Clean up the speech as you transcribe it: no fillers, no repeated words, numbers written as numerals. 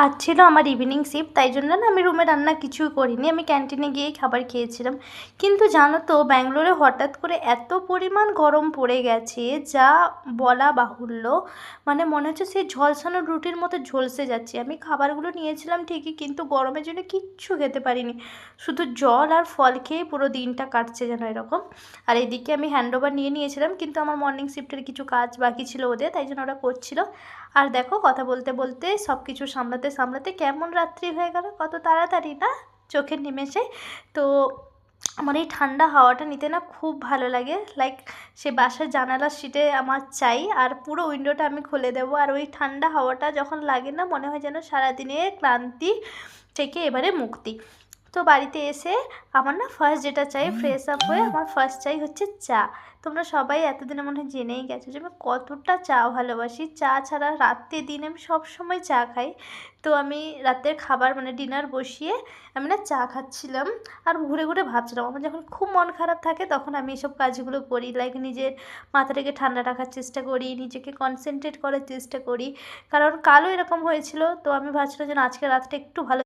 আজ ছিল আমার ইভিনিং শিফট, তাই জন্য না আমি রুমে রান্না কিছুই করিনি, আমি ক্যান্টিনে গিয়েই খাবার খেয়েছিলাম। কিন্তু জানো তো, ব্যাঙ্গালোরে হঠাৎ করে এত পরিমাণ গরম পড়ে গেছে, যা বলা বাহুল্য। মানে মনে হচ্ছে সেই ঝলসানো রুটির মতো ঝলসে যাচ্ছি। আমি খাবারগুলো নিয়েছিলাম ঠিকই, কিন্তু গরমের জন্য কিচ্ছু খেতে পারিনি, শুধু জল আর ফল খেয়ে পুরো দিনটা কাটছে যেন এরকম। আর এদিকে আমি হ্যান্ডওভার নিয়ে নিয়েছিলাম, কিন্তু আমার মর্নিং শিফটের কিছু কাজ বাকি ছিল ওদের, তাই জন্য ওরা করছিল। আর দেখো, কথা বলতে বলতে সব কিছু সামলাতে সামলাতে কেমন রাত্রি হয়ে গেল, কত তাড়াতাড়ি না, চোখের নিমেষে। তো আমার এই ঠান্ডা হাওয়াটা নিতে না খুব ভালো লাগে, লাইক সে বাসার জানালার সিটে আমার চাই, আর পুরো উইন্ডোটা আমি খুলে দেবো, আর ওই ঠান্ডা হাওয়াটা যখন লাগে না, মনে হয় যেন সারাদিনের ক্লান্তি থেকে এবারে মুক্তি। তো বাড়িতে এসে আমার না ফার্স্ট যেটা চাই, ফ্রেশ আপ হয়ে আমার ফার্স্ট চাই হচ্ছে চা। তোমরা সবাই এতদিনে মনে হয় জেনেই গেছো যে আমি কতটা চা ভালোবাসি। চা ছাড়া রাতে দিনে আমি সবসময় চা খাই। তো আমি রাতের খাবার মানে ডিনার বসিয়ে আমি না চা খাচ্ছিলাম, আর ঘুরে ঘুরে ভাবছিলাম আমার যখন খুব মন খারাপ থাকে তখন আমি এসব কাজগুলো করি, লাইক নিজের মাথাটাকে ঠান্ডা রাখার চেষ্টা করি, নিজেকে কনসেন্ট্রেট করার চেষ্টা করি। কারণ কালও এরকম হয়েছিল, তো আমি ভাবছিলাম যে না, আজকে রাতটা একটু ভালো